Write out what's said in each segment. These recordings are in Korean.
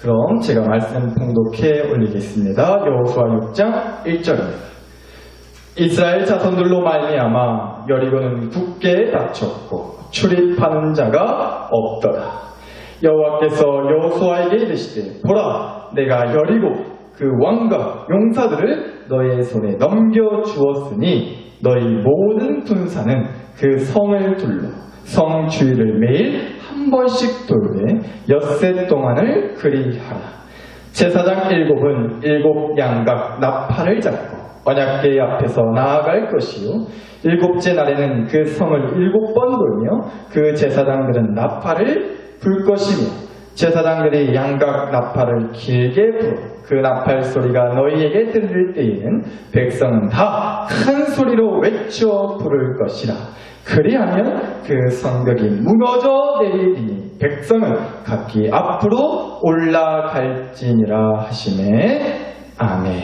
그럼 제가 말씀 봉독해 올리겠습니다. 여호수아 6장 1절입니다. 이스라엘 자손들로 말미암아 여리고는 굳게 닫혔고 출입하는 자가 없더라. 여호와께서 여호수아에게 이르시되 보라, 내가 여리고 그 왕과 용사들을 너의 손에 넘겨주었으니 너희 모든 군사는 그 성을 둘러 성 주위를 매일 한 번씩 돌되 엿새 동안을 그리하라. 제사장 7은 7 양각 나팔을 잡고 언약궤 앞에서 나아갈 것이요 7째 날에는 그 성을 7번 돌며 그 제사장들은 나팔을 불 것이며 제사장들이 양각 나팔을 길게 불어 그 나팔 소리가 너희에게 들릴 때에는 백성은 다 큰 소리로 외쳐 부를 것이라. 그리하면 그 성벽이 무너져 내리니 백성은 각기 앞으로 올라갈지니라 하시매. 아멘.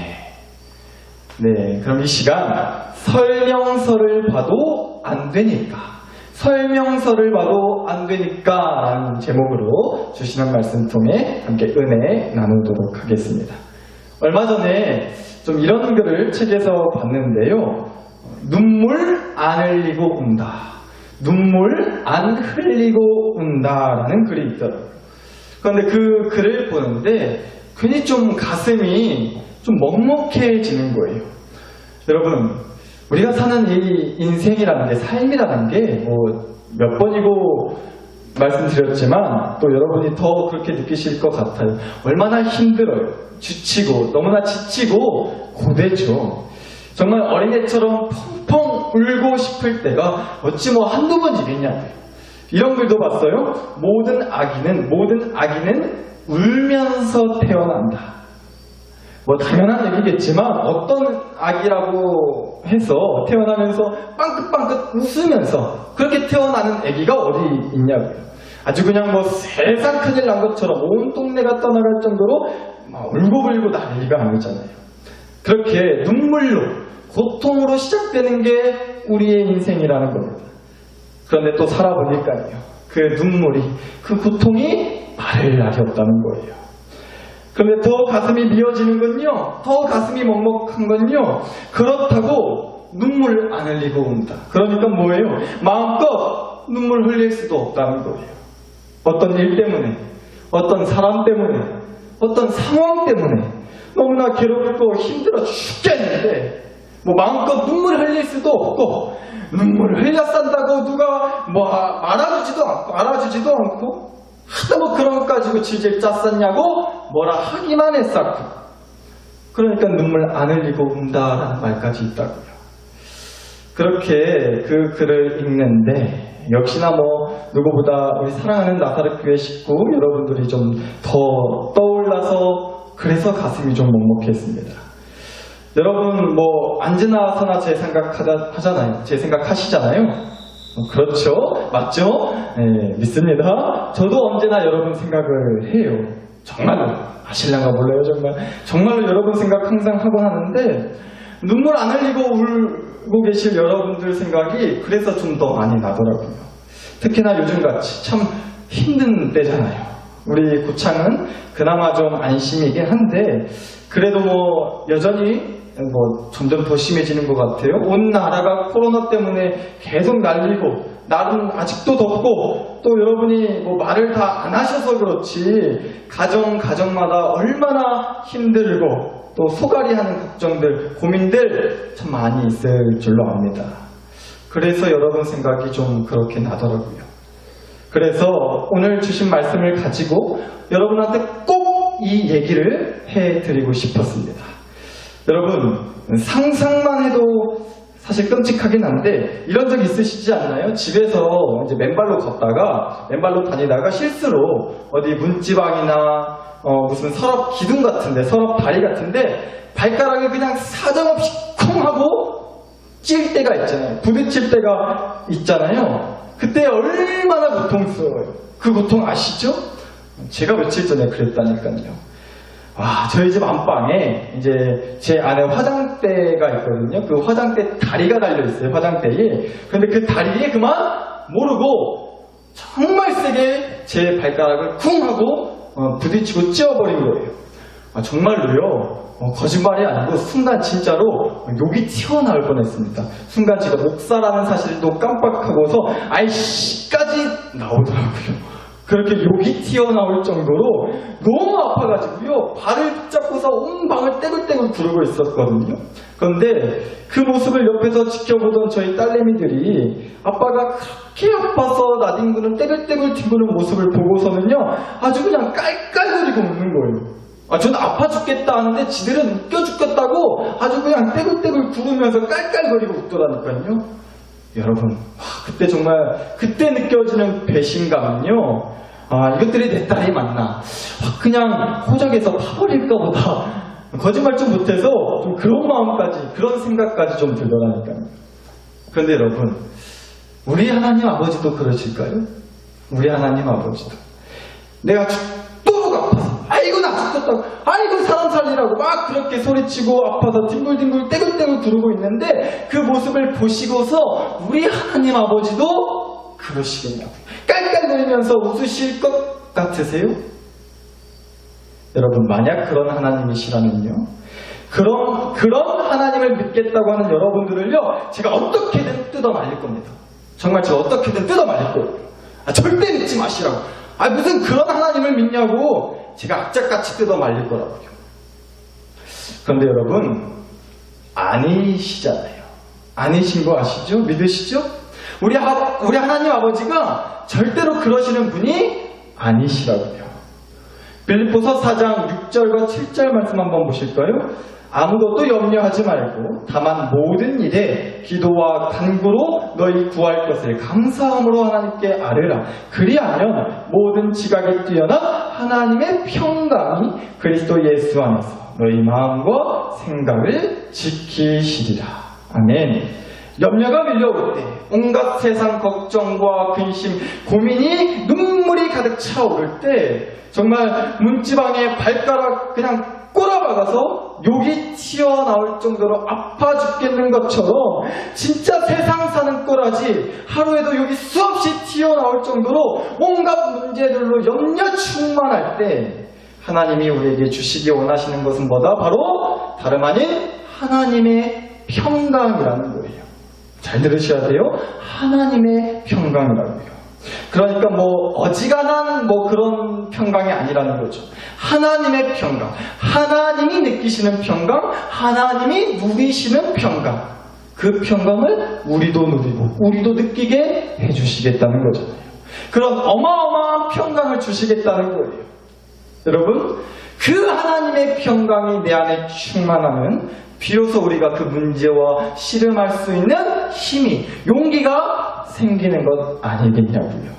네, 그럼 이 시간 설명서를 봐도 안 되니까, 설명서를 봐도 안 되니까 라는 제목으로 주시는 말씀 통해 함께 은혜 나누도록 하겠습니다. 얼마 전에 좀 이런 글을 책에서 봤는데요. 눈물 안 흘리고 운다. 눈물 안 흘리고 운다라는 글이 있더라고요. 그런데 그 글을 보는데 괜히 좀 가슴이 좀 먹먹해지는 거예요. 여러분, 우리가 사는 이 인생이라는 게, 삶이라는 게 몇 번이고 말씀드렸지만 또 여러분이 더 그렇게 느끼실 것 같아요. 얼마나 힘들어요. 지치고 너무나 지치고 고되죠. 정말 어린애처럼 펑펑 울고 싶을 때가 어찌 한두 번이겠냐고요. 이런 글도 봤어요. 모든 아기는 울면서 태어난다. 당연한 얘기겠지만 어떤 아기라고 해서 태어나면서 빵긋빵긋 웃으면서 그렇게 태어나는 아기가 어디 있냐고요. 아주 그냥 세상 큰일 난 것처럼 온 동네가 떠나갈 정도로 울고불고 난리가 아니잖아요. 그렇게 눈물로, 고통으로 시작되는 게 우리의 인생이라는 겁니다. 그런데 또 살아보니까요, 그 눈물이, 그 고통이 마를 날이 없다는 거예요. 그런데 더 가슴이 미어지는 건요, 더 가슴이 먹먹한 건요, 그렇다고 눈물 안 흘리고 운다. 그러니까 뭐예요? 마음껏 눈물 흘릴 수도 없다는 거예요. 어떤 일 때문에, 어떤 사람 때문에, 어떤 상황 때문에 너무나 괴롭고 힘들어 죽겠는데 마음껏 눈물 흘릴 수도 없고, 눈물을 흘려 싼다고 누가 알아주지도 않고 알아주지도 않고 하도 그런 것 가지고 질질 짰었냐고 뭐라 하기만 했었고, 그러니까 눈물 안 흘리고 운다라는 말까지 있다고요. 그렇게 그 글을 읽는데 역시나 누구보다 우리 사랑하는 나사렛 교회 식구 여러분들이 좀 더 떠올라서 그래서 가슴이 좀 먹먹했습니다. 여러분 언제나 서나 제 생각하잖아요. 제 생각하시잖아요. 그렇죠? 맞죠? 네, 믿습니다. 저도 언제나 여러분 생각을 해요. 정말로. 아실랑가 몰라요, 정말. 정말로 여러분 생각 항상 하곤 하는데, 눈물 안 흘리고 울고 계실 여러분들 생각이 그래서 좀 더 많이 나더라고요. 특히나 요즘같이 참 힘든 때잖아요. 우리 고창은 그나마 좀 안심이긴 한데, 그래도 여전히 점점 더 심해지는 것 같아요. 온 나라가 코로나 때문에 계속 난리고, 날은 아직도 덥고, 또 여러분이 말을 다 안 하셔서 그렇지, 가정마다 얼마나 힘들고, 또 소갈이 하는 걱정들, 고민들 참 많이 있을 줄로 압니다. 그래서 여러분 생각이 좀 그렇게 나더라고요. 그래서 오늘 주신 말씀을 가지고 여러분한테 꼭 이 얘기를 해드리고 싶었습니다. 여러분, 상상만 해도 사실 끔찍하긴 한데 이런 적 있으시지 않나요? 집에서 이제 맨발로 다니다가 실수로 어디 문지방이나 무슨 서랍 기둥 같은데, 서랍 다리 같은데 발가락을 그냥 사정없이 쿵 하고 찔 때가 있잖아요. 부딪힐 때가 있잖아요. 그때 얼마나 고통스러워요. 그 고통 아시죠? 제가 며칠 전에 그랬다니까요. 저희 집 안방에 이제 제 안에 화장대가 있거든요. 그 화장대 다리가 달려있어요. 화장대에. 근데 그 다리에 그만 모르고 정말 세게 제 발가락을 쿵 하고 부딪히고 찧어버린 거예요. 정말로요. 거짓말이 아니고 순간 진짜로 욕이 튀어나올 뻔했습니다. 순간 제가 목사라는 사실도 깜빡하고서 아이씨까지 나오더라고요. 그렇게 욕이 튀어나올 정도로 너무 아파가지고요. 발을 붙잡고서 온 방을 떼굴떼굴 구르고 있었거든요. 그런데 그 모습을 옆에서 지켜보던 저희 딸내미들이 아빠가 그렇게 아파서 나뒹구는 떼굴떼굴 뒹구는 모습을 보고서는요. 아주 그냥 깔깔거리고 웃는 거예요. 저는 아파 죽겠다 하는데 지들은 웃겨 죽겠다고 아주 그냥 떼굴떼굴 구르면서 깔깔거리고 웃더라니까요. 여러분, 그때 정말 그때 느껴지는 배신감은요. 이것들이 내 딸이 맞나? 그냥 호적에서 파버릴까 보다. 거짓말 좀 못해서 좀 그런 마음까지, 그런 생각까지 좀 들더라니까요. 그런데 여러분, 우리 하나님 아버지도 그러실까요? 우리 하나님 아버지도 내가 죽도록 아파서 아이고 나 죽겠다고 아이고 사람 살리라고 막 그렇게 소리치고 아파서 뒹굴뒹굴 떼굴떼굴 구르고 있는데 그 모습을 보시고서 우리 하나님 아버지도 그러시겠냐고 깔깔거리면서 웃으실 것 같으세요? 여러분, 만약 그런 하나님이시라면요, 그런 하나님을 믿겠다고 하는 여러분들을요, 제가 어떻게든 뜯어 말릴 겁니다. 정말 제가 어떻게든 뜯어 말릴 거예요. 절대 믿지 마시라고. 무슨 그런 하나님을 믿냐고 제가 악착같이 뜯어 말릴 거라고요. 그런데 여러분, 아니시잖아요. 아니신 거 아시죠? 믿으시죠? 우리 하나님 아버지가 절대로 그러시는 분이 아니시라고요. 빌립보서 4장 6절과 7절 말씀 한번 보실까요? 아무것도 염려하지 말고 다만 모든 일에 기도와 간구로 너희 구할 것을 감사함으로 하나님께 아뢰라. 그리하면 모든 지각에 뛰어난 하나님의 평강이 그리스도 예수 안에서 너희 마음과 생각을 지키시리라. 아멘. 염려가 밀려올 때, 온갖 세상 걱정과 근심, 고민이 눈물이 가득 차오를 때 정말 문지방에 발가락 그냥 꼬라박아서 욕이 튀어나올 정도로 아파 죽겠는 것처럼 진짜 세상 사는 꼬라지 하루에도 욕이 수없이 튀어나올 정도로 온갖 문제들로 염려 충만할 때 하나님이 우리에게 주시기 원하시는 것은 뭐다? 바로 다름 아닌 하나님의 평강이라는 거예요. 잘 들으셔야 돼요. 하나님의 평강이라고요. 그러니까 어지간한 그런 평강이 아니라는 거죠. 하나님의 평강, 하나님이 느끼시는 평강, 하나님이 누리시는 평강, 그 평강을 우리도 누리고 우리도 느끼게 해주시겠다는 거잖아요. 그런 어마어마한 평강을 주시겠다는 거예요. 여러분, 그 하나님의 평강이 내 안에 충만하면 비로소 우리가 그 문제와 씨름할 수 있는 힘이, 용기가 생기는 것 아니겠냐고요.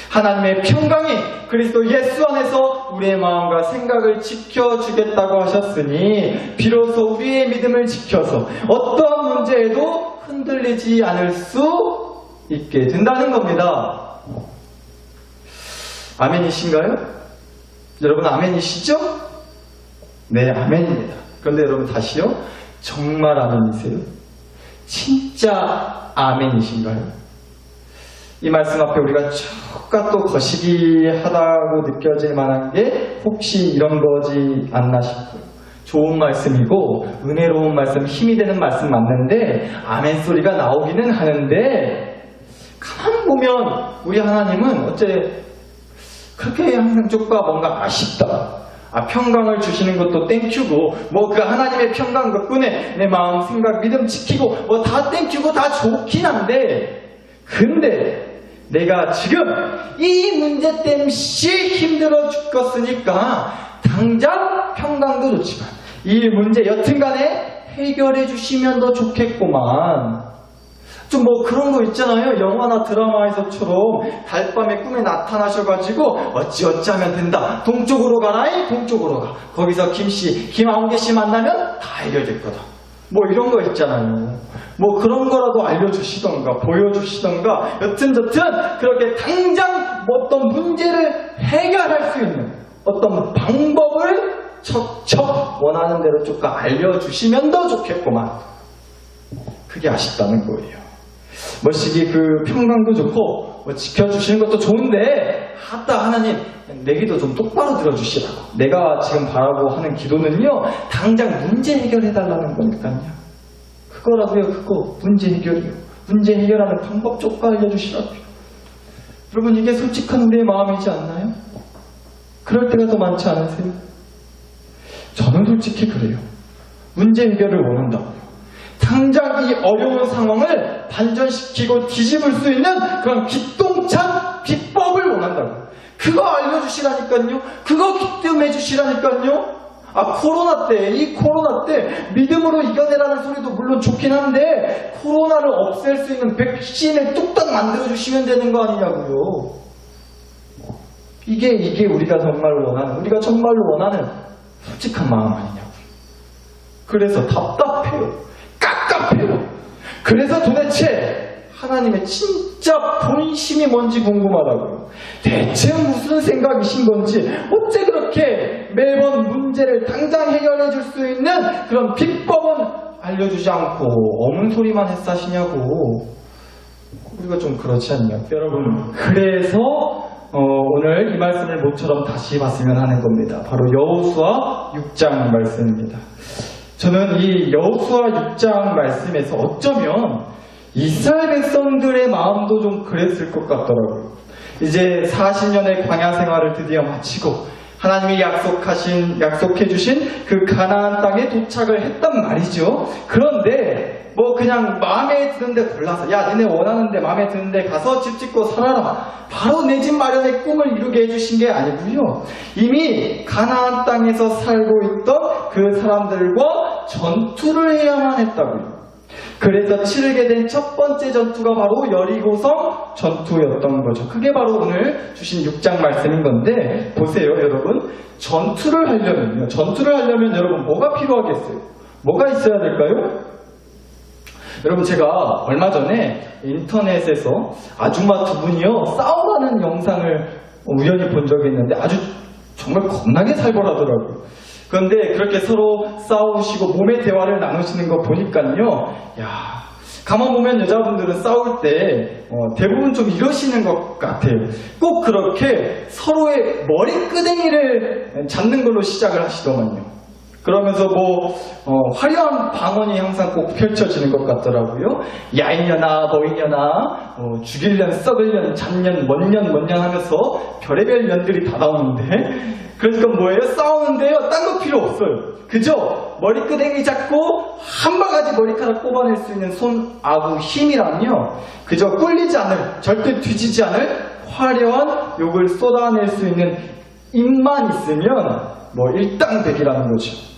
하나님의 평강이 그리스도 예수 안에서 우리의 마음과 생각을 지켜주겠다고 하셨으니 비로소 우리의 믿음을 지켜서 어떠한 문제에도 흔들리지 않을 수 있게 된다는 겁니다. 아멘이신가요? 여러분 아멘이시죠? 네, 아멘입니다. 그런데 여러분 다시요. 정말 아멘이세요? 진짜 아멘이신가요? 이 말씀 앞에 우리가 조금 또 거시기하다고 느껴질 만한 게 혹시 이런 거지 않나 싶어요. 좋은 말씀이고 은혜로운 말씀, 힘이 되는 말씀 맞는데 아멘 소리가 나오기는 하는데 가만 보면 우리 하나님은 어째 그렇게 항상 쪽과 뭔가 아쉽다. 평강을 주시는 것도 땡큐고 그 하나님의 평강 덕분에 내 마음, 생각, 믿음 지키고 다 땡큐고 다 좋긴 한데 근데 내가 지금 이 문제 때문에 힘들어 죽겠으니까 당장 평강도 좋지만 이 문제 여튼간에 해결해 주시면 더 좋겠구만. 좀 그런 거 있잖아요. 영화나 드라마에서처럼 달밤에 꿈에 나타나셔가지고 어찌하면 된다. 동쪽으로 가라이 동쪽으로 가. 거기서 김아웅개씨 만나면 다 해결될 거다. 이런 거 있잖아요. 그런 거라도 알려주시던가 보여주시던가 여튼저튼 그렇게 당장 어떤 문제를 해결할 수 있는 어떤 방법을 척척 원하는 대로 조금 알려주시면 더 좋겠구만. 그게 아쉽다는 거예요. 멋지게 그 평강도 좋고 지켜주시는 것도 좋은데 아따 하나님 내 기도 좀 똑바로 들어주시라고. 내가 지금 바라고 하는 기도는요 당장 문제 해결해달라는 거니까요. 그거라고요. 그거 문제 해결이요. 문제 해결하는 방법 조금 알려주시라고요. 여러분 이게 솔직한 우리의 마음이지 않나요? 그럴 때가 더 많지 않으세요? 저는 솔직히 그래요. 문제 해결을 원한다고요. 당장 이 어려운 상황을 반전시키고 뒤집을 수 있는 그런 기똥찬 비법을 원한다고요. 그거 알려주시라니까요. 그거 기뜸해 주시라니까요. 이 코로나 때 믿음으로 이겨내라는 소리도 물론 좋긴 한데 코로나를 없앨 수 있는 백신을 뚝딱 만들어주시면 되는 거 아니냐고요. 이게 우리가 정말로 원하는 솔직한 마음 아니냐고요. 그래서 답답해요. 깝깝해요. 그래서 도대체 하나님의 진짜 본심이 뭔지 궁금하다고요. 대체 무슨 생각이신 건지, 어째 그렇게 매번 문제를 당장 해결해 줄 수 있는 그런 비법은 알려주지 않고 어문 소리만 했사시냐고. 우리가 좀 그렇지 않냐고. 여러분, 그래서 오늘 이 말씀을 모처럼 다시 봤으면 하는 겁니다. 바로 여호수아 6장 말씀입니다. 저는 이 여호수아 6장 말씀에서 어쩌면 이스라엘 백성들의 마음도 좀 그랬을 것 같더라고요. 이제 40년의 광야 생활을 드디어 마치고 하나님이 약속해 주신 그 가나안 땅에 도착을 했단 말이죠. 그런데 뭐 그냥 마음에 드는데 골라서 니네 원하는데 마음에 드는데 가서 집 짓고 살아라. 바로 내 집 마련의 꿈을 이루게 해주신 게 아니고요. 이미 가나안 땅에서 살고 있던 그 사람들과 전투를 해야만 했다고요. 그래서 치르게 된 첫 번째 전투가 바로 여리고성 전투였던 거죠. 그게 바로 오늘 주신 6장 말씀인 건데, 보세요 여러분. 전투를 하려면 여러분 뭐가 필요하겠어요? 뭐가 있어야 될까요? 여러분, 제가 얼마 전에 인터넷에서 아줌마 두 분이요 싸움하는 영상을 우연히 본 적이 있는데 아주 정말 겁나게 살벌하더라고요. 그런데 그렇게 서로 싸우시고 몸의 대화를 나누시는 거 보니까요, 가만 보면 여자분들은 싸울 때 대부분 좀 이러시는 것 같아요. 꼭 그렇게 서로의 머리끄댕이를 잡는 걸로 시작을 하시더만요. 그러면서 화려한 방언이 항상 꼭 펼쳐지는 것 같더라고요. 야 이년아 너 이년아 죽일년 썩을년 잡년 뭔년 하면서 별의별 년들이 다 나오는데, 그러니까 뭐예요? 싸우는데요 딴 거 필요 없어요. 그죠? 머리끄댕이 잡고 한 바가지 머리카락 뽑아낼 수 있는 손아구 힘이랑요, 그저 꿀리지 않을, 절대 뒤지지 않을 화려한 욕을 쏟아낼 수 있는 입만 있으면 일당백이라는 거죠.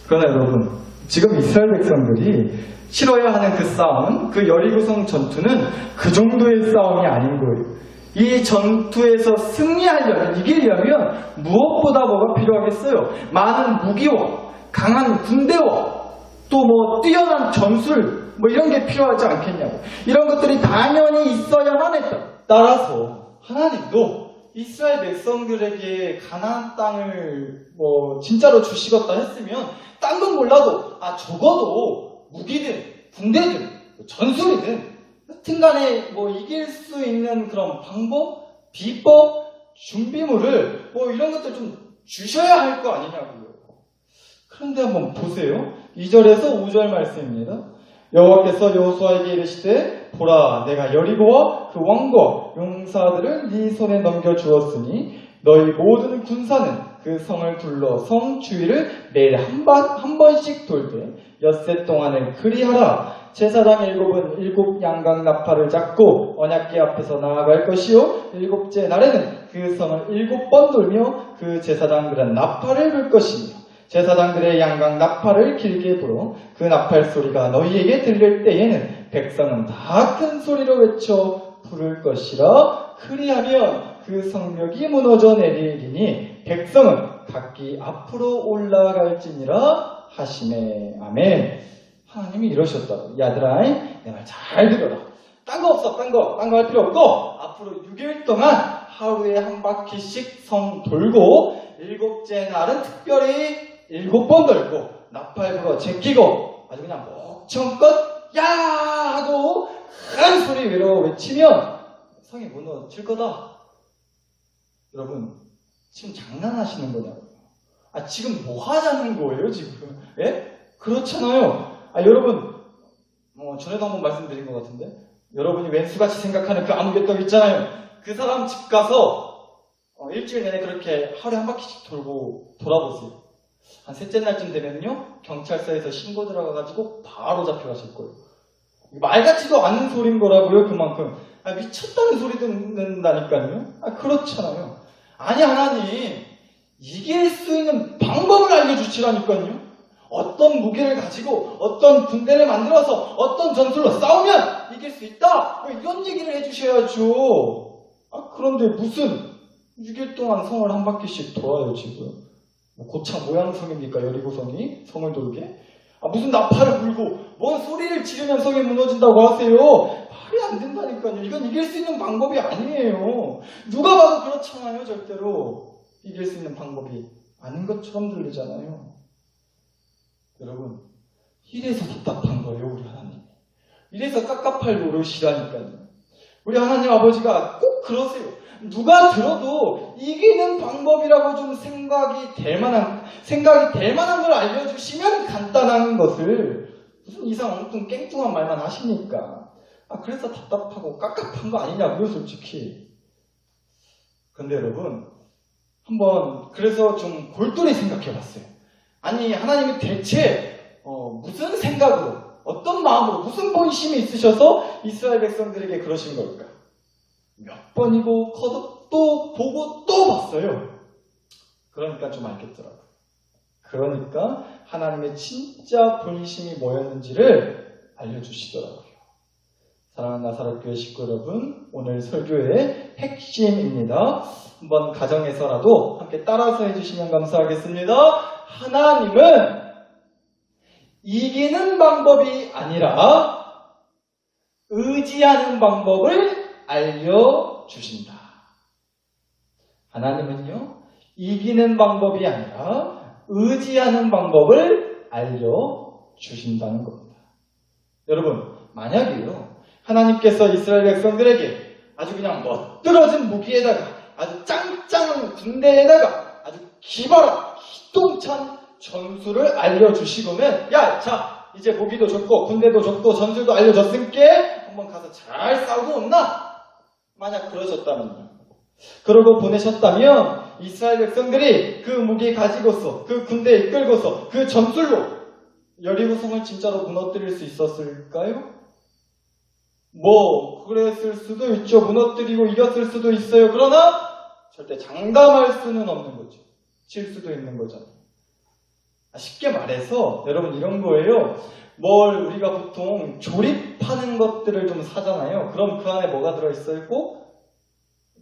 그러나 여러분, 지금 이스라엘 백성들이 치러야 하는 그 싸움은, 그 여리고성 전투는 그 정도의 싸움이 아닌 거예요. 이 전투에서 승리하려면, 이기려면 무엇보다 뭐가 필요하겠어요? 많은 무기와 강한 군대와 또 뛰어난 전술 이런 게 필요하지 않겠냐고. 이런 것들이 당연히 있어야만 했다. 따라서 하나님도 이스라엘 백성들에게 가나안 땅을 진짜로 주시겠다 했으면 딴 건 몰라도 적어도 무기든 군대든 전술이든 하여튼간에 이길 수 있는 그런 방법, 비법, 준비물을 이런 것들 좀 주셔야 할 거 아니냐고요. 그런데 한번 보세요. 2절에서 5절 말씀입니다. 여호와께서 여호수아에게 이르시되 보라 내가 여리고와 그 왕과 용사들을 네 손에 넘겨주었으니 너희 모든 군사는 그 성을 둘러 성 주위를 매일 한 번씩 돌되 엿새 동안을 그리하라. 제사장 7은 7 양각 나팔을 잡고 언약궤 앞에서 나아갈 것이요 7째 날에는 그 성을 7번 돌며 그 제사장들은 나팔을 불 것이며 제사장들의 양각 나팔을 길게 불어 그 나팔 소리가 너희에게 들릴 때에는 백성은 다 큰 소리로 외쳐 부를 것이라. 그리하면 그 성벽이 무너져 내리리니 백성은 각기 앞으로 올라갈지니라 하시네. 아멘. 하나님이 이러셨다고. 야들아, 내 말 잘 들어라. 딴 거 없어. 딴 거 할 필요 없고 앞으로 6일 동안 하루에 한 바퀴씩 성 돌고 7째 날은 특별히 7번 돌고 나팔 불어 제끼고 아주 그냥 목청껏 야 하고 큰 소리 외치면 성이 무너질 거다. 여러분, 지금 장난하시는 거냐고요? 지금 뭐 하자는 거예요, 지금? 예? 그렇잖아요. 여러분, 전에도 한번 말씀드린 것 같은데, 여러분이 왼수같이 생각하는 그 아무개떡 있잖아요. 그 사람 집 가서 일주일 내내 그렇게 하루에 한 바퀴씩 돌아보세요. 한 셋째 날쯤 되면요, 경찰서에서 신고 들어가가지고 바로 잡혀가실 거예요. 말 같지도 않은 소린 거라고요, 그만큼. 미쳤다는 소리 듣는다니까요. 그렇잖아요. 아니, 하나님, 이길 수 있는 방법을 알려주시라니까요. 어떤 무기를 가지고 어떤 군대를 만들어서 어떤 전술로 싸우면 이길 수 있다. 이런 얘기를 해주셔야죠. 그런데 무슨 6일 동안 성을 한 바퀴씩 돌아요, 지금. 고창 모양성입니까, 여리고성이? 성을 돌게? 무슨 나팔을 불고 뭔 소리를 지르면 성이 무너진다고 하세요. 말이 안 된다니까요. 이건 이길 수 있는 방법이 아니에요. 누가 봐도 그렇잖아요. 절대로 이길 수 있는 방법이 아닌 것처럼 들리잖아요. 여러분, 이래서 답답한 거예요, 우리 하나님. 이래서 깝깝할 노릇이라니까요. 우리 하나님 아버지가 꼭 그러세요. 누가 들어도 이기는 방법이라고 좀 생각이 될 만한 걸 알려주시면 간단한 것을 무슨 이상 엉뚱 깽뚱한 말만 하시니까. 그래서 답답하고 깝깝한 거 아니냐고요, 솔직히. 근데 여러분, 한번 그래서 좀 골똘히 생각해 봤어요. 아니, 하나님이 대체 무슨 생각으로, 어떤 마음으로, 무슨 본심이 있으셔서 이스라엘 백성들에게 그러신 걸까? 몇 번이고 또 보고 또 봤어요. 그러니까 좀 알겠더라고요. 그러니까 하나님의 진짜 본심이 뭐였는지를 알려주시더라고요. 사랑하는 나사렛교회 식구 여러분, 오늘 설교의 핵심입니다. 한번 가정에서라도 함께 따라서 해주시면 감사하겠습니다. 하나님은 이기는 방법이 아니라 의지하는 방법을 알려주신다. 하나님은요, 이기는 방법이 아니라 의지하는 방법을 알려주신다는 겁니다. 여러분, 만약에요, 하나님께서 이스라엘 백성들에게 아주 그냥 멋들어진 무기에다가 아주 짱짱한 군대에다가 아주 기발한 기똥찬 전술을 알려주시고는 자, 이제 무기도 줬고 군대도 줬고 전술도 알려줬으니까 한번 가서 잘 싸우고 온나? 만약 그러셨다면요. 그러고 보내셨다면 이스라엘 백성들이 그 무기 가지고서 그 군대 이끌고서 그 전술로 여리고성을 진짜로 무너뜨릴 수 있었을까요? 그랬을 수도 있죠. 무너뜨리고 이겼을 수도 있어요. 그러나 절대 장담할 수는 없는 거죠. 질 수도 있는 거잖아요. 쉽게 말해서 여러분 이런 거예요. 우리가 보통 조립하는 것들을 좀 사잖아요. 그럼 그 안에 뭐가 들어있어요? 꼭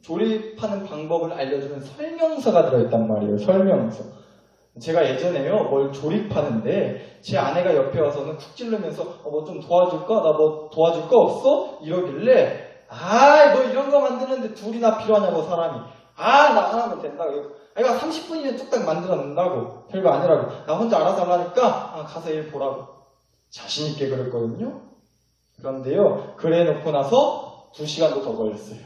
조립하는 방법을 알려주는 설명서가 들어있단 말이에요. 설명서. 제가 예전에요, 뭘 조립하는데 제 아내가 옆에 와서는 쿡 찌르면서 뭐 좀 도와줄까? 나 뭐 도와줄 거 없어? 이러길래 뭐 이런 거 만드는데 둘이나 필요하냐고 사람이. 나 하나면 된다고. 이거 30분이면 뚝딱 만들어낸다고. 별거 아니라고. 나 혼자 알아서 하라니까 가서 일 보라고. 자신있게 그랬거든요. 그런데요, 그래 놓고 나서 2시간도 더 걸렸어요.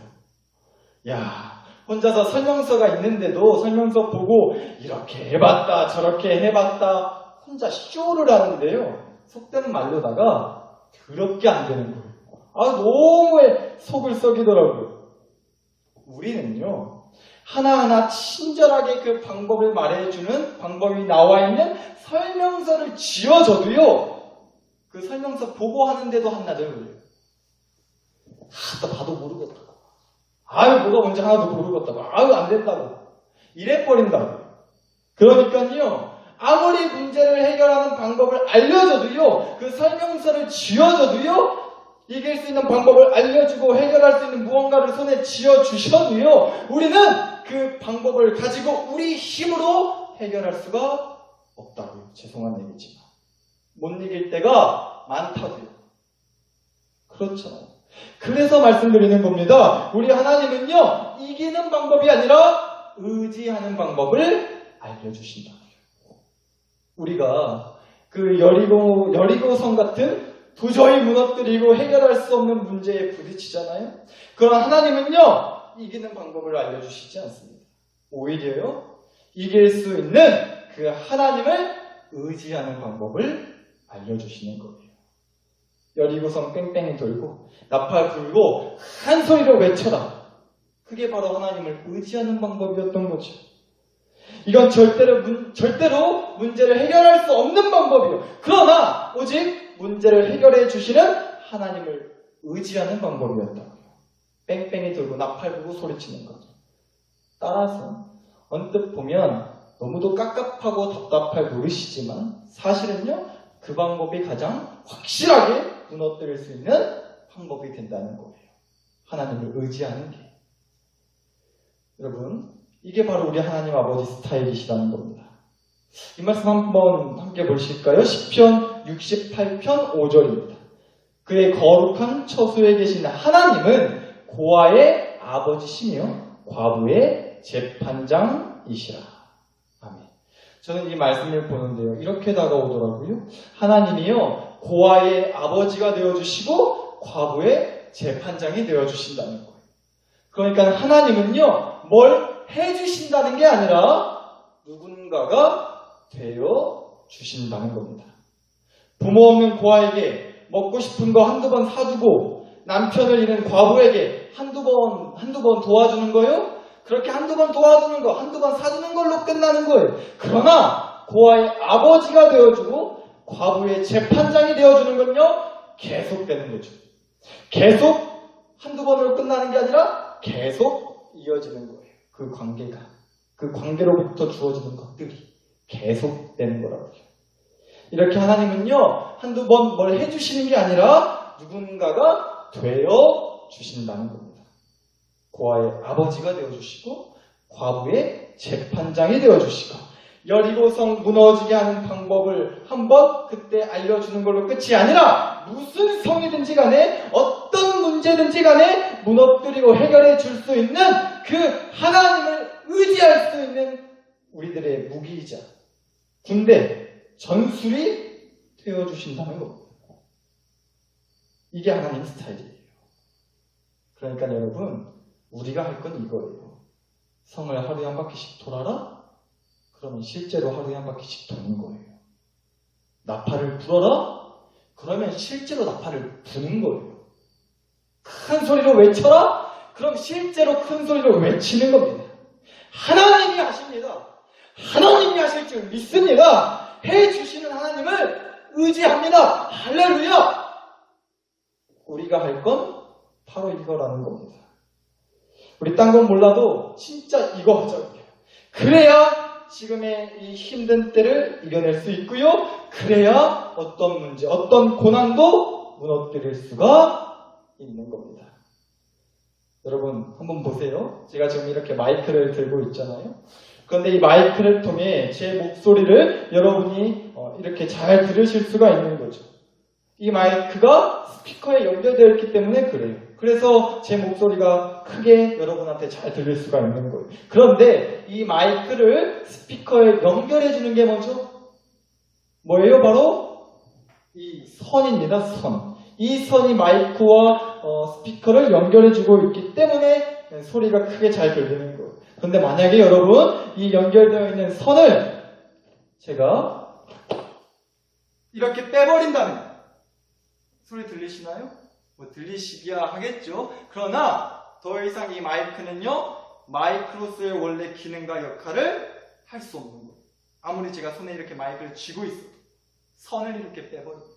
혼자서 설명서가 있는데도 설명서 보고 이렇게 해봤다 저렇게 해봤다 혼자 쇼를 하는데요. 속되는 말로다가 더럽게 안 되는 거예요. 너무 속을 썩이더라고요. 우리는요, 하나하나 친절하게 그 방법을 말해주는 방법이 나와 있는 설명서를 지어줘도요, 그 설명서 보고 하는데도 한나절 걸려요. 봐도 모르겠다고. 뭐가 뭔지 하나도 모르겠다고. 안 된다고. 이래버린다고. 그러니까요, 아무리 문제를 해결하는 방법을 알려줘도요, 그 설명서를 지어줘도요, 이길 수 있는 방법을 알려주고 해결할 수 있는 무언가를 손에 쥐어주셔도요, 우리는 그 방법을 가지고 우리 힘으로 해결할 수가 없다고요. 죄송한 얘기지만. 못 이길 때가 많다고요. 그렇죠. 그래서 말씀드리는 겁니다. 우리 하나님은요, 이기는 방법이 아니라 의지하는 방법을 알려주신다. 우리가 그 여리고성 같은 도저히 무너뜨리고 해결할 수 없는 문제에 부딪히잖아요. 그러나 하나님은요, 이기는 방법을 알려주시지 않습니다. 오히려요, 이길 수 있는 그 하나님을 의지하는 방법을 알려주시는 거예요. 여리고성 뺑뺑이 돌고 나팔 불고 한 소리로 외쳐라. 그게 바로 하나님을 의지하는 방법이었던 거죠. 이건 절대로 문제를 해결할 수 없는 방법이에요. 그러나 오직 문제를 해결해 주시는 하나님을 의지하는 방법이었다고요. 뺑뺑이 돌고 나팔 불고 소리치는 거죠. 따라서 언뜻 보면 너무도 깝깝하고 답답할 노릇이지만 사실은요, 그 방법이 가장 확실하게 무너뜨릴 수 있는 방법이 된다는 거예요. 하나님을 의지하는 게. 여러분, 이게 바로 우리 하나님 아버지 스타일이시라는 겁니다. 이 말씀 한번 함께 보실까요? 시편 68편 5절입니다. 그의 거룩한 처소에 계신 하나님은 고아의 아버지시며 과부의 재판장이시라. 아멘. 저는 이 말씀을 보는데요, 이렇게 다가오더라고요. 하나님이요, 고아의 아버지가 되어주시고 과부의 재판장이 되어주신다는 거예요. 그러니까 하나님은요, 뭘 해주신다는 게 아니라 누군가가 되어주신다는 겁니다. 부모 없는 고아에게 먹고 싶은 거 한두 번 사주고 남편을 잃은 과부에게 한두 번 도와주는 거예요? 그렇게 한두 번 도와주는 거, 한두 번 사주는 걸로 끝나는 거예요. 그러나 고아의 아버지가 되어주고 과부의 재판장이 되어주는 건요, 계속되는 거죠. 계속 한두 번으로 끝나는 게 아니라 계속 이어지는 거예요. 그 관계가. 그 관계로부터 주어지는 것들이 계속되는 거라고요. 이렇게 하나님은요, 한두 번 뭘 해주시는 게 아니라 누군가가 되어주신다는 겁니다. 고아의 아버지가 되어주시고 과부의 재판장이 되어주시고 여리고성 무너지게 하는 방법을 한번 그때 알려주는 걸로 끝이 아니라 무슨 성이든지 간에 어떤 문제든지 간에 무너뜨리고 해결해 줄 수 있는 그 하나님을 의지할 수 있는 우리들의 무기이자 군대, 전술이 되어주신다는 겁니다. 이게 하나님 스타일이에요. 그러니까 여러분, 우리가 할 건 이거예요. 성을 하루에 한 바퀴씩 돌아라? 그러면 실제로 하루에 한 바퀴씩 도는 거예요. 나팔을 불어라? 그러면 실제로 나팔을 부는 거예요. 큰 소리로 외쳐라? 그럼 실제로 큰 소리로 외치는 겁니다. 하나님이 하십니다. 하나님이 하실 줄 믿습니다. 해주시는 하나님을 의지합니다. 할렐루야! 우리가 할 건 바로 이거라는 겁니다. 우리 딴 건 몰라도 진짜 이거 하자고요. 그래야 지금의 이 힘든 때를 이겨낼 수 있고요. 그래야 어떤 문제, 어떤 고난도 무너뜨릴 수가 있는 겁니다. 여러분 한번 보세요. 제가 지금 이렇게 마이크를 들고 있잖아요. 그런데 이 마이크를 통해 제 목소리를 여러분이 이렇게 잘 들으실 수가 있는 거죠. 이 마이크가 스피커에 연결되어 있기 때문에 그래요. 그래서 제 목소리가 크게 여러분한테 잘 들릴 수가 있는 거예요. 그런데 이 마이크를 스피커에 연결해 주는 게 뭐죠? 뭐예요? 바로 이 선입니다. 선. 이 선이 마이크와 스피커를 연결해 주고 있기 때문에 소리가 크게 잘 들리는 거예요. 그런데 만약에 여러분 이 연결되어 있는 선을 제가 이렇게 빼버린다면 소리 들리시나요? 뭐 들리시기야 하겠죠. 그러나 더 이상 이 마이크는요, 마이크로서의 원래 기능과 역할을 할 수 없는 거예요. 아무리 제가 손에 이렇게 마이크를 쥐고 있어도 선을 이렇게 빼버려요.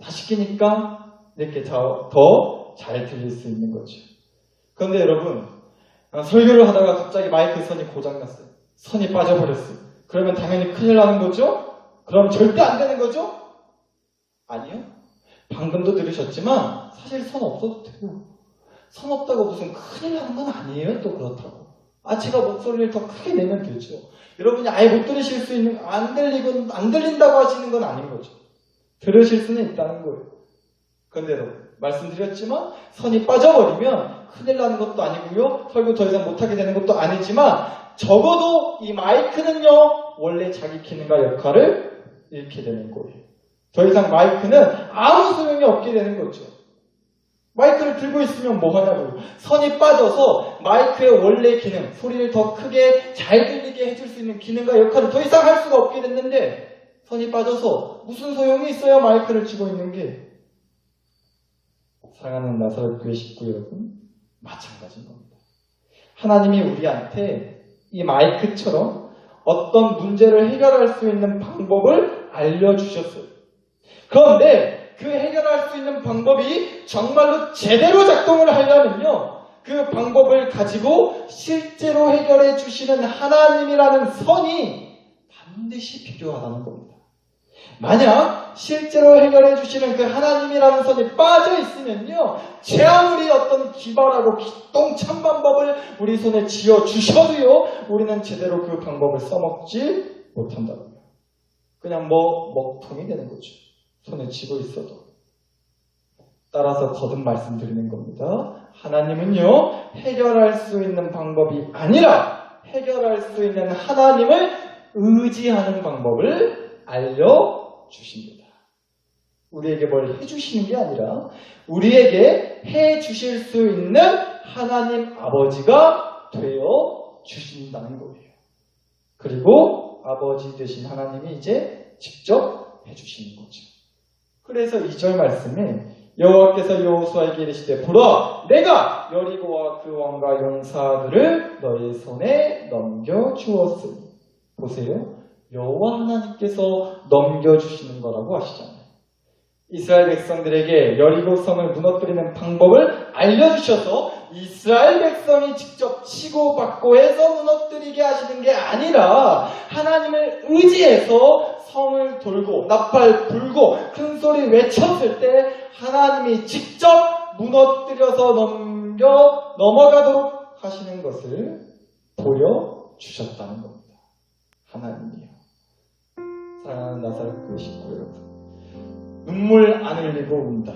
다시 끼니까 이렇게 더 잘 들릴 수 있는 거죠. 그런데 여러분, 설교를 하다가 갑자기 마이크 선이 고장났어요. 선이 빠져버렸어요. 그러면 당연히 큰일 나는 거죠? 그럼 절대 안 되는 거죠? 아니요. 방금도 들으셨지만 사실 선 없어도 돼요. 선 없다고 무슨 큰일 나는 건 아니에요. 또 그렇다고. 제가 목소리를 더 크게 내면 되죠. 여러분이 아예 못 들으실 수 있는, 안 들린다고 하시는 건 아닌 거죠. 들으실 수는 있다는 거예요. 그런데 여러분, 말씀드렸지만 선이 빠져버리면 큰일 나는 것도 아니고요. 설교 더 이상 못하게 되는 것도 아니지만 적어도 이 마이크는요, 원래 자기 기능과 역할을 잃게 되는 거예요. 더 이상 마이크는 아무 소용이 없게 되는 거죠. 마이크를 들고 있으면 뭐 하냐고요. 선이 빠져서 마이크의 원래 기능, 소리를 더 크게 잘 들리게 해줄 수 있는 기능과 역할을 더 이상 할 수가 없게 됐는데 선이 빠져서 무슨 소용이 있어요, 마이크를 쥐고 있는 게. 사랑하는 나사렛 교회 식구 여러분, 마찬가지인 겁니다. 하나님이 우리한테 이 마이크처럼 어떤 문제를 해결할 수 있는 방법을 알려주셨어요. 그런데 그 해결할 수 있는 방법이 정말로 제대로 작동을 하려면요, 그 방법을 가지고 실제로 해결해 주시는 하나님이라는 선이 반드시 필요하다는 겁니다. 만약 실제로 해결해 주시는 그 하나님이라는 선이 빠져 있으면요, 제 아무리 어떤 기발하고 기똥찬 방법을 우리 손에 쥐어 주셔도요, 우리는 제대로 그 방법을 써먹지 못한다고요. 그냥 먹통이 되는 거죠. 손에 쥐고 있어도. 따라서 거듭 말씀드리는 겁니다. 하나님은요, 해결할 수 있는 방법이 아니라 해결할 수 있는 하나님을 의지하는 방법을 알려주십니다. 우리에게 뭘 해주시는 게 아니라 우리에게 해주실 수 있는 하나님 아버지가 되어 주신다는 거예요. 그리고 아버지 되신 하나님이 이제 직접 해주시는 거죠. 그래서 2절 말씀에 여호와께서 여호수아에게 이르시되 보라, 내가 여리고와 그 왕과 용사들을 너의 손에 넘겨주었으니. 보세요, 여호와 하나님께서 넘겨주시는 거라고 하시잖아요. 이스라엘 백성들에게 여리고 성을 무너뜨리는 방법을 알려주셔서 이스라엘 백성이 직접 치고받고 해서 무너뜨리게 하시는 게 아니라 하나님을 의지해서 성을 돌고 나팔 불고 큰 소리 외쳤을 때 하나님이 직접 무너뜨려서 넘어가도록 하시는 것을 보여주셨다는 겁니다. 하나님이요. 사랑하는 나사렛 교회 식구 여러분, 눈물 안 흘리고 운다.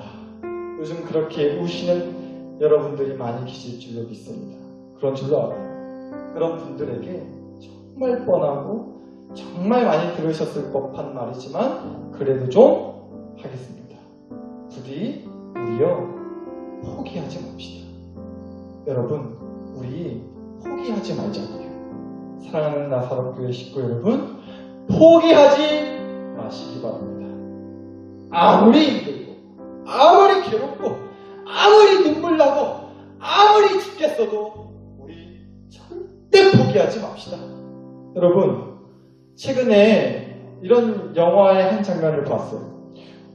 요즘 그렇게 우시는 여러분들이 많이 계실 줄로 믿습니다. 그런 줄로 알아요. 그런 분들에게 정말 뻔하고 정말 많이 들으셨을 법한 말이지만 그래도 좀 하겠습니다. 부디 우리요, 포기하지 맙시다. 여러분, 우리 포기하지 말자고요. 사랑하는 나사렛 교회 식구 여러분, 포기하지 마시기 바랍니다. 아무리 힘들고 아무리 괴롭고 아무리 눈물 나고 아무리 죽겠어도 우리 절대 포기하지 맙시다. 여러분, 최근에 이런 영화의 한 장면을 봤어요.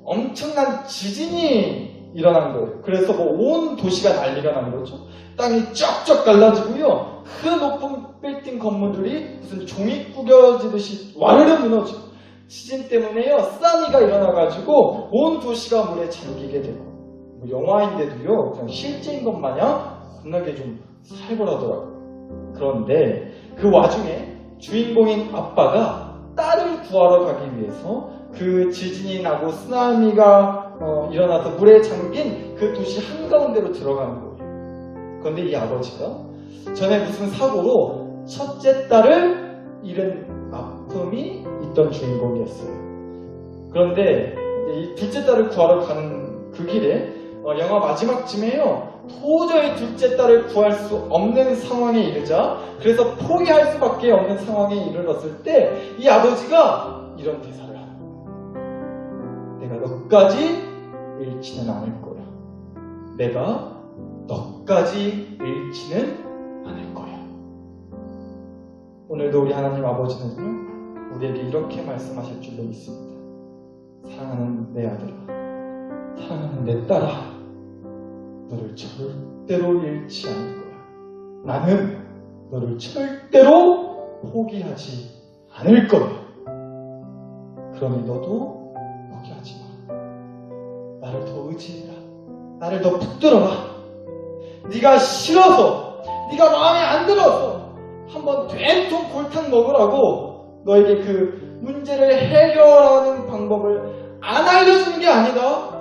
엄청난 지진이 일어난 거예요. 그래서 온 도시가 난리가 난 거죠. 땅이 쩍쩍 갈라지고요, 그 높은 빌딩 건물들이 무슨 종이 구겨지듯이 와르르 무너지고, 지진 때문에요, 쓰나미가 일어나가지고 온 도시가 물에 잠기게 되고, 영화인데도요, 그냥 실제인 것 마냥 겁나게 좀 살벌하더라고요. 그런데 그 와중에 주인공인 아빠가 딸을 구하러 가기 위해서 그 지진이 나고 쓰나미가 일어나서 물에 잠긴 그 도시 한가운데로 들어가는 거예요. 그런데 이 아버지가 전에 무슨 사고로 첫째 딸을 잃은 아픔이 있던 주인공이었어요. 그런데 이 둘째 딸을 구하러 가는 그 길에 영화 마지막쯤에요, 도저히 둘째 딸을 구할 수 없는 상황에 이르자, 그래서 포기할 수밖에 없는 상황에 이르렀을 때 이 아버지가 이런 대사를 하는 거예요. 내가 너까지 잃지는 않을 거야. 내가 너까지 잃지는 않을 거야. 오늘도 우리 하나님 아버지는요, 우리에게 이렇게 말씀하실 줄로 믿습니다. 사랑하는 내 아들아, 사랑하는 내 딸아, 너를 절대로 잃지 않을 거야. 나는 너를 절대로 포기하지 않을 거야. 그러니 너도 포기하지 마. 나를 더 의지해라. 나를 더 붙들어라. 네가 싫어서, 네가 마음에 안 들어서 한번 된통 골탕 먹으라고 너에게 그 문제를 해결하는 방법을 안 알려주는 게 아니라,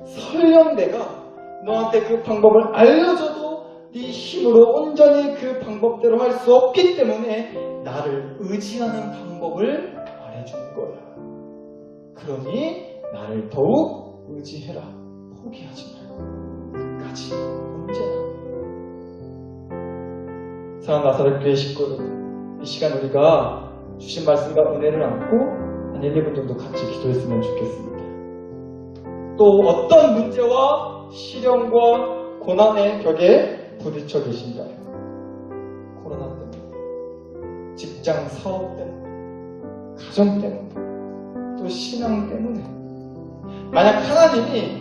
설령 내가 너한테 그 방법을 알려줘도 네 힘으로 온전히 그 방법대로 할 수 없기 때문에 나를 의지하는 방법을 말해주는 거야. 그러니 나를 더욱 의지해라. 포기하지 말고 가지. 언제나. 사랑 나사렛 교회 식구 여러분, 이 시간 우리가 주신 말씀과 은혜를 안고 한 1, 2분 정도 같이 기도했으면 좋겠습니다. 또 어떤 문제와 시련과 고난의 벽에 부딪혀 계신가요? 코로나 때문에, 직장 사업 때문에, 가정 때문에, 또 신앙 때문에. 만약 하나님이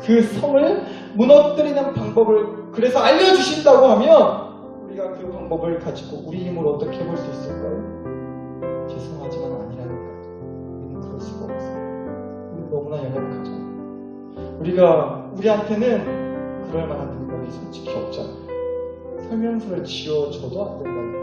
그 성을 무너뜨리는 방법을 그래서 알려주신다고 하면 우리가 그 방법을 가지고 우리 힘으로 어떻게 해볼 수 있을까요? 죄송하지만 아니라는 거예요. 우리는 그럴 수가 없어요. 우리는 너무나 연약하잖아요. 우리한테는 그럴 만한 능력이 솔직히 없잖아요. 설명서를 지어줘도 안 된다니까요.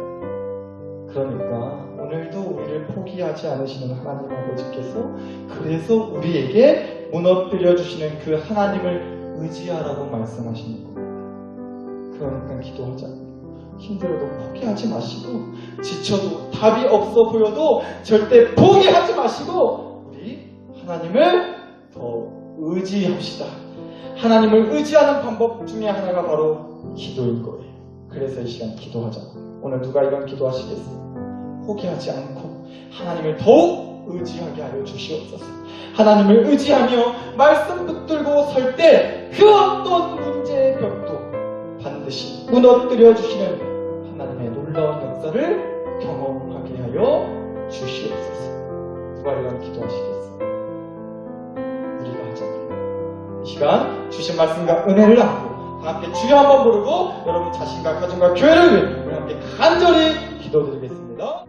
그러니까 오늘도 우리를 포기하지 않으시는 하나님 아버지께서 그래서 우리에게 무너뜨려 주시는 그 하나님을 의지하라고 말씀하시는 겁니다. 그러니까 기도하자. 힘들어도 포기하지 마시고, 지쳐도 답이 없어 보여도 절대 포기하지 마시고 우리 하나님을 더 의지합시다. 하나님을 의지하는 방법 중에 하나가 바로 기도일 거예요. 그래서 이 시간 기도하자. 오늘 누가 이런 기도하시겠어요? 포기하지 않고 하나님을 더욱 의지하게 하여 주시옵소서. 하나님을 의지하며 말씀 붙들고 설 때 그 어떤 문제의 벽도 반드시 무너뜨려 주시는 하나님의 놀라운 역사를 경험하게 하여 주시옵소서. 누가 이런 기도하시겠어요? 우리가 하자고요. 이 시간 주신 말씀과 은혜를 안고 다 함께 주여 한번 부르고 여러분 자신과 가정과 교회를 위해 우리 함께 간절히 기도드리겠습니다.